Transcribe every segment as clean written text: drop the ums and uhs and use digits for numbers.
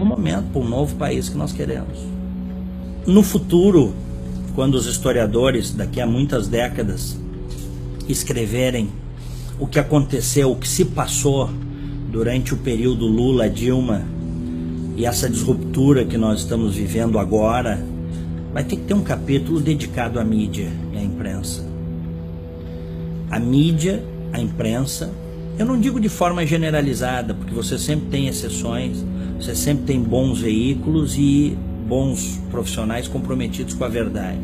momento, para um novo país que nós queremos. No futuro, quando os historiadores, daqui a muitas décadas, escreverem o que aconteceu, o que se passou durante o período Lula-Dilma e essa disruptura que nós estamos vivendo agora, vai ter que ter um capítulo dedicado à mídia e à imprensa. A mídia, a imprensa, eu não digo de forma generalizada, porque você sempre tem exceções, você sempre tem bons veículos e bons profissionais comprometidos com a verdade.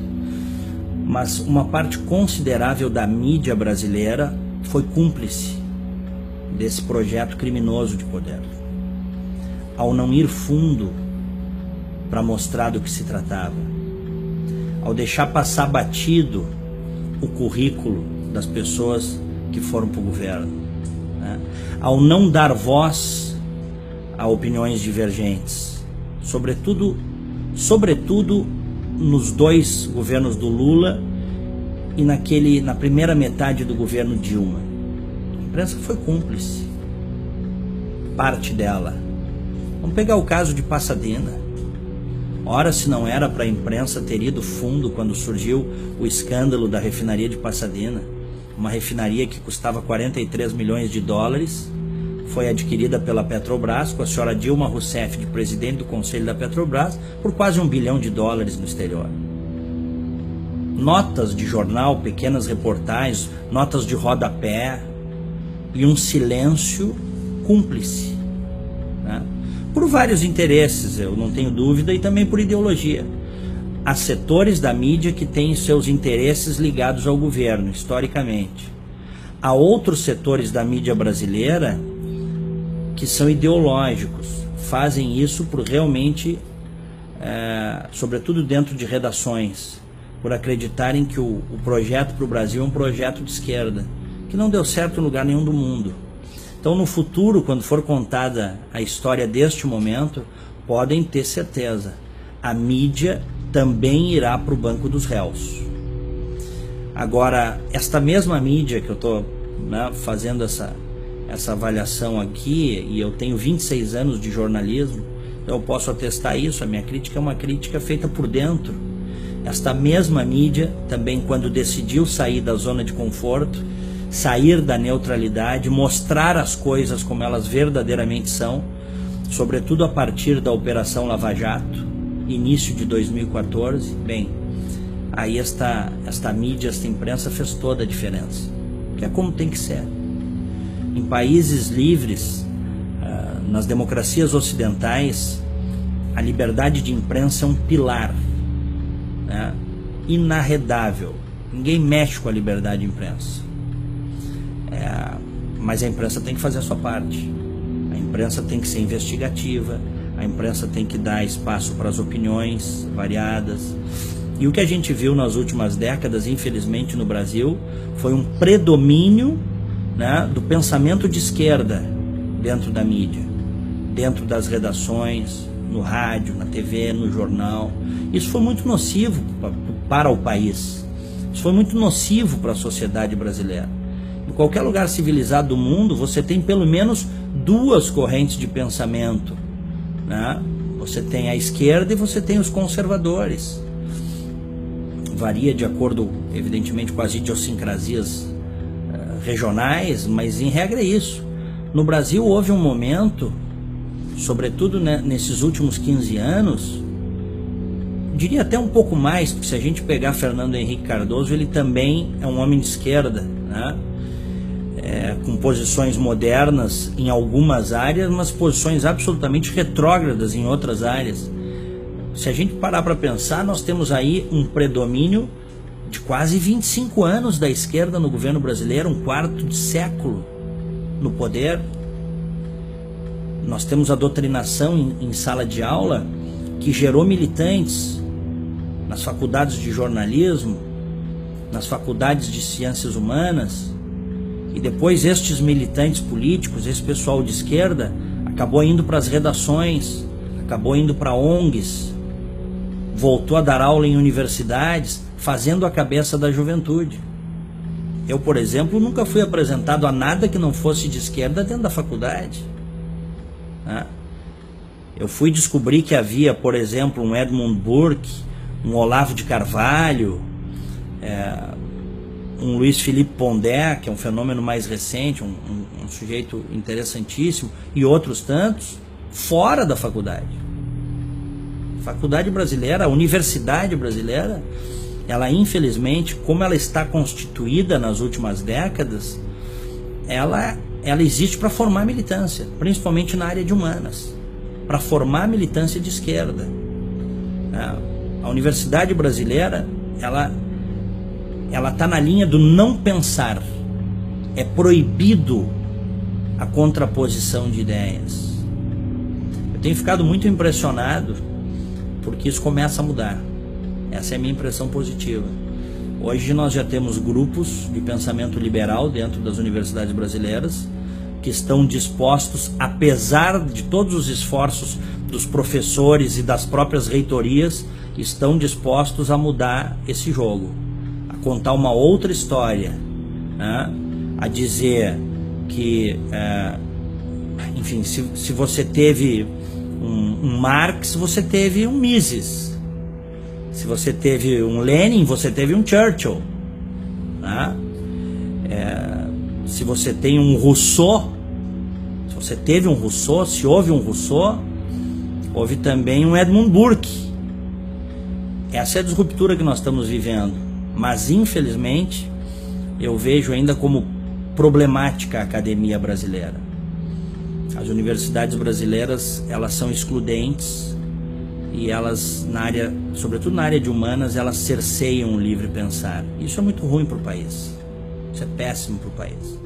Mas uma parte considerável da mídia brasileira foi cúmplice desse projeto criminoso de poder, ao não ir fundo para mostrar do que se tratava, ao deixar passar batido o currículo das pessoas que foram para o governo, né? Ao não dar voz a opiniões divergentes, sobretudo nos dois governos do Lula e na primeira metade do governo Dilma. A imprensa foi cúmplice, parte dela. Vamos pegar o caso de Passadina. Ora, se não era para a imprensa ter ido fundo quando surgiu o escândalo da refinaria de Passadina, uma refinaria que custava 43 milhões de dólares, foi adquirida pela Petrobras, com a senhora Dilma Rousseff de presidente do conselho da Petrobras, por quase $1 bilhão no exterior. Notas de jornal, pequenas reportagens, notas de rodapé e um silêncio cúmplice, né? Por vários interesses, eu não tenho dúvida, e também por ideologia. Há setores da mídia que têm seus interesses ligados ao governo, historicamente. Há outros setores da mídia brasileira que são ideológicos, fazem isso por realmente, sobretudo dentro de redações, por acreditarem que o projeto para o Brasil é um projeto de esquerda, que não deu certo em lugar nenhum do mundo. Então, no futuro, quando for contada a história deste momento, podem ter certeza, a mídia também irá para o banco dos réus. Agora, esta mesma mídia que eu estou fazendo essa avaliação aqui, e eu tenho 26 anos de jornalismo, eu posso atestar isso, a minha crítica é uma crítica feita por dentro. Esta mesma mídia, também quando decidiu sair da zona de conforto, sair da neutralidade, mostrar as coisas como elas verdadeiramente são, sobretudo a partir da Operação Lava Jato, início de 2014, bem, aí esta mídia, esta imprensa fez toda a diferença, que é como tem que ser. Em países livres, nas democracias ocidentais, a liberdade de imprensa é um pilar, né, inarredável. Ninguém mexe com a liberdade de imprensa. Mas a imprensa tem que fazer a sua parte. A imprensa tem que ser investigativa, a imprensa tem que dar espaço para as opiniões variadas. E o que a gente viu nas últimas décadas, infelizmente no Brasil, foi um predomínio, né, do pensamento de esquerda dentro da mídia, dentro das redações, no rádio, na TV, no jornal. Isso foi muito nocivo para o país. Isso foi muito nocivo para a sociedade brasileira. Em qualquer lugar civilizado do mundo, você tem pelo menos duas correntes de pensamento, né? Você tem a esquerda e você tem os conservadores. Varia de acordo, evidentemente, com as idiosincrasias regionais, mas em regra é isso. No Brasil houve um momento, sobretudo, né, nesses últimos 15 anos, diria até um pouco mais, porque se a gente pegar Fernando Henrique Cardoso, ele também é um homem de esquerda, né? Com posições modernas em algumas áreas, mas posições absolutamente retrógradas em outras áreas. Se a gente parar para pensar, nós temos aí um predomínio de quase 25 anos da esquerda no governo brasileiro, um quarto de século no poder. Nós temos a doutrinação em sala de aula que gerou militantes nas faculdades de jornalismo, nas faculdades de ciências humanas, e depois estes militantes políticos, esse pessoal de esquerda, acabou indo para as redações, acabou indo para ONGs, voltou a dar aula em universidades, fazendo a cabeça da juventude. Eu, por exemplo, nunca fui apresentado a nada que não fosse de esquerda dentro da faculdade, né? Eu fui descobrir que havia, por exemplo, um Edmund Burke, um Olavo de Carvalho, um Luiz Felipe Pondé, que é um fenômeno mais recente, um sujeito interessantíssimo, e outros tantos, fora da faculdade. A faculdade brasileira, a universidade brasileira, ela infelizmente, como ela está constituída nas últimas décadas, ela existe para formar militância, principalmente na área de humanas, para formar militância de esquerda. A universidade brasileira, ela está na linha do não pensar. É proibido a contraposição de ideias. Eu tenho ficado muito impressionado porque isso começa a mudar. Essa é a minha impressão positiva. Hoje nós já temos grupos de pensamento liberal dentro das universidades brasileiras que estão dispostos, apesar de todos os esforços dos professores e das próprias reitorias, estão dispostos a mudar esse jogo, a contar uma outra história, né? A dizer que, enfim, se você teve um Marx, você teve um Mises. Se você teve um Lenin, você teve um Churchill, né? Se você tem um Rousseau, se você teve um Rousseau, se houve um Rousseau, houve também um Edmund Burke. Essa é a disruptura que nós estamos vivendo, mas infelizmente eu vejo ainda como problemática a academia brasileira. As universidades brasileiras, elas são excludentes e elas, sobretudo na área de humanas, elas cerceiam o livre pensar. Isso é muito ruim para o país. Isso é péssimo para o país.